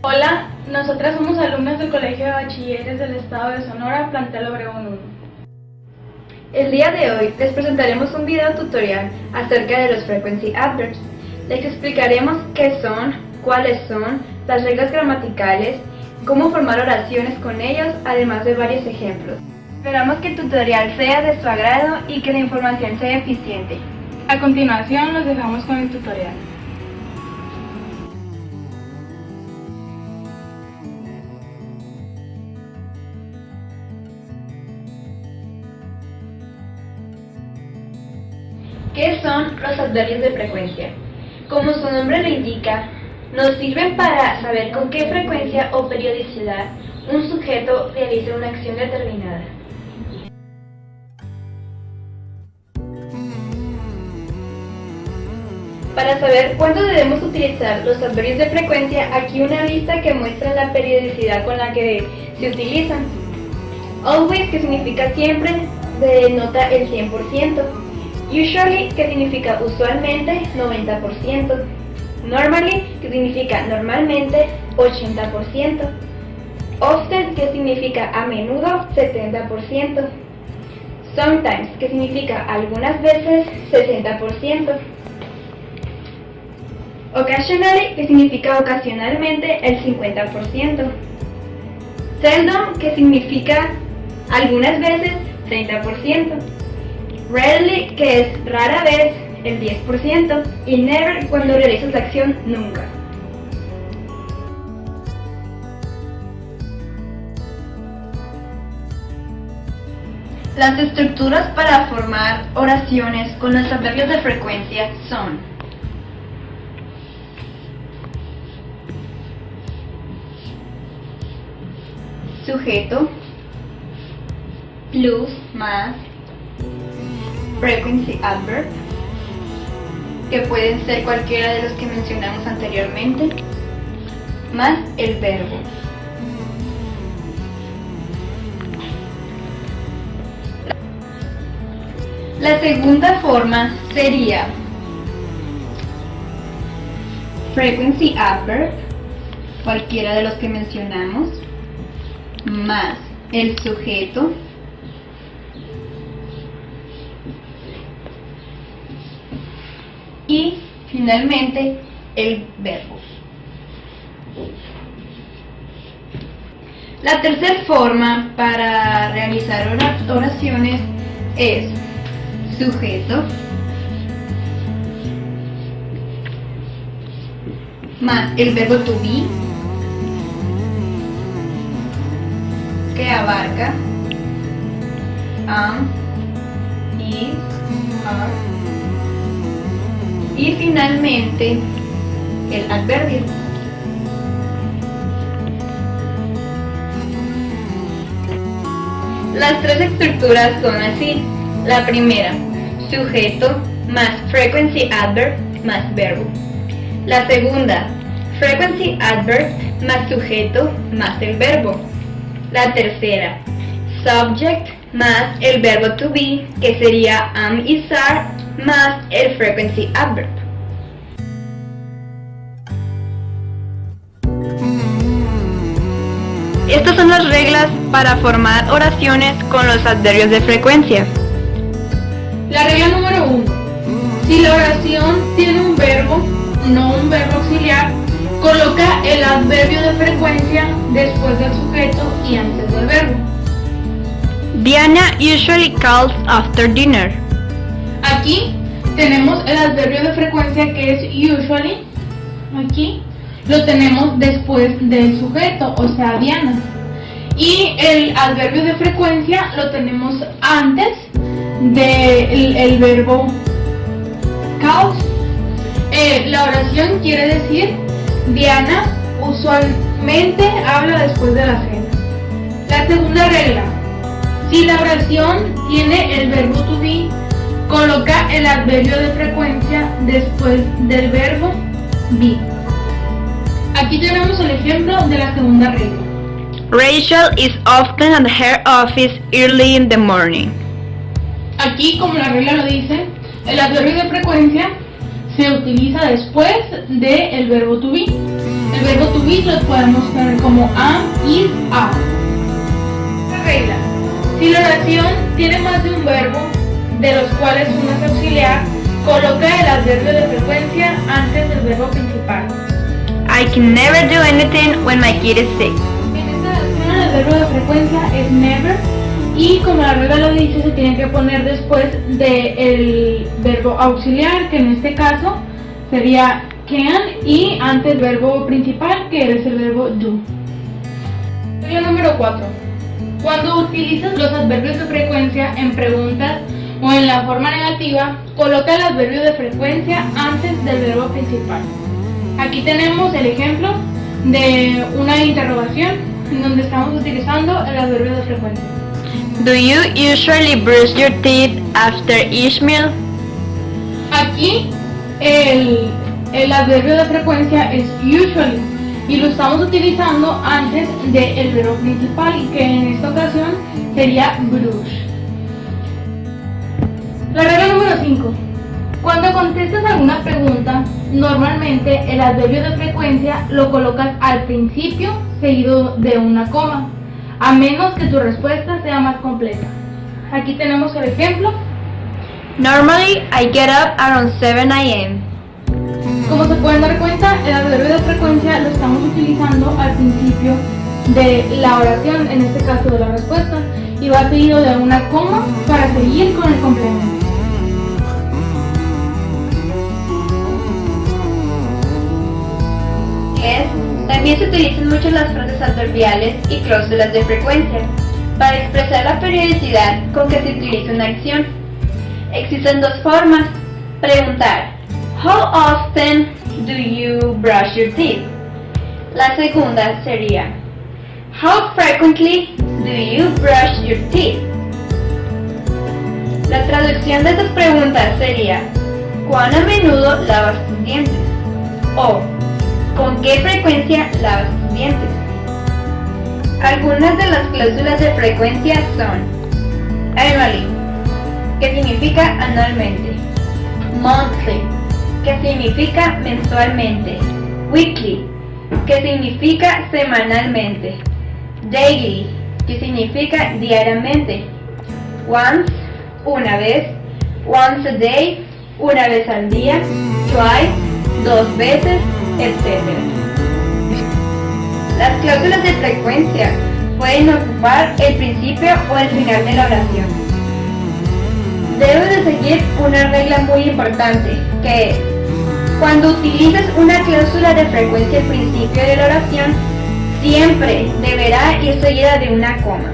Hola, nosotras somos alumnas del Colegio de Bachilleres del Estado de Sonora, plantel Obregón 1. El día de hoy les presentaremos un video tutorial acerca de los frequency adverbs. Les explicaremos qué son, cuáles son, las reglas gramaticales, cómo formar oraciones con ellos, además de varios ejemplos. Esperamos que el tutorial sea de su agrado y que la información sea eficiente. A continuación los dejamos con el tutorial. ¿Qué son los adverbios de frecuencia? Como su nombre lo indica, nos sirven para saber con qué frecuencia o periodicidad un sujeto realiza una acción determinada. Para saber cuándo debemos utilizar los adverbios de frecuencia, aquí una lista que muestra la periodicidad con la que se utilizan. Always, que significa siempre, denota el 100%. Usually, que significa usualmente, 90%. Normally, que significa normalmente, 80%. Often, que significa a menudo, 70%. Sometimes, que significa algunas veces, 60%. Occasionally, que significa ocasionalmente, el 50%. Seldom, que significa algunas veces, 30%. Rarely, que es rara vez, el 10%. Y never, cuando realizas la acción, nunca. Las estructuras para formar oraciones con los adverbios de frecuencia son: sujeto, plus, más, frequency adverb, que pueden ser cualquiera de los que mencionamos anteriormente, más el verbo. La segunda forma sería frequency adverb, cualquiera de los que mencionamos, más el sujeto, y finalmente el verbo. La tercera forma para realizar oraciones es sujeto más el verbo to be, que abarca am, is, are, y finalmente el adverbio. Las tres estructuras son así. La primera, sujeto más frequency adverb más verbo. La segunda, frequency adverb más sujeto más el verbo. La tercera, subject más el verbo to be, que sería am, is, are, más el frequency adverb. Estas son las reglas para formar oraciones con los adverbios de frecuencia. La regla número 1. Si la oración tiene un verbo, no un verbo auxiliar, coloca el adverbio de frecuencia después del sujeto y antes del verbo. Diana usually calls after dinner. Aquí tenemos el adverbio de frecuencia que es usually. Aquí lo tenemos después del sujeto, o sea, Diana. Y el adverbio de frecuencia lo tenemos antes del verbo calls. La oración quiere decir: Diana usualmente habla después de la cena. La segunda regla: si la oración tiene el verbo to be, coloca el adverbio de frecuencia después del verbo be. Aquí tenemos el ejemplo de la segunda regla. Rachel is often at her office early in the morning. Aquí, como la regla lo dice, el adverbio de frecuencia se utiliza después del verbo to be. el verbo to be lo podemos poner como am, is, are. Regla: si la oración tiene más de un verbo, de los cuales uno es auxiliar, coloca el adverbio de frecuencia antes del verbo principal. I can never do anything when my kid is sick. En esta oración el adverbio de frecuencia es never, y como la regla lo dice, se tiene que poner después del verbo auxiliar, que en este caso sería can, y antes del verbo principal, que es el verbo do. Regla número 4. Cuando utilizas los adverbios de frecuencia en preguntas o en la forma negativa, coloca el adverbio de frecuencia antes del verbo principal. Aquí tenemos el ejemplo de una interrogación en donde estamos utilizando el adverbio de frecuencia. Do you usually brush your teeth after each meal? Aquí el adverbio de frecuencia es usually y lo estamos utilizando antes del verbo principal, que en esta ocasión sería brush. La regla número 5. Cuando contestas alguna pregunta, normalmente el adverbio de frecuencia lo colocas al principio seguido de una coma, a menos que tu respuesta sea más completa. Aquí tenemos el ejemplo. Normally, I get up around 7 a.m. Como se pueden dar cuenta, el adverbio de frecuencia lo estamos utilizando al principio de la oración, en este caso de la respuesta, y va seguido de una coma para seguir con el complemento. También se utilizan mucho las frases adverbiales y cláusulas de frecuencia para expresar la periodicidad con que se utiliza una acción. Existen dos formas. Preguntar: How often do you brush your teeth? La segunda sería: How frequently do you brush your teeth? La traducción de estas preguntas sería: ¿cuán a menudo lavas tus dientes? O ¿con qué frecuencia lavas tus dientes? Algunas de las cláusulas de frecuencia son annually, que significa anualmente; monthly, que significa mensualmente; weekly, que significa semanalmente; daily, que significa diariamente; once, una vez; once a day, una vez al día; twice, dos veces, etc. Las cláusulas de frecuencia pueden ocupar el principio o el final de la oración. Debes de seguir una regla muy importante, que es: cuando utilices una cláusula de frecuencia al principio de la oración, siempre deberá ir seguida de una coma.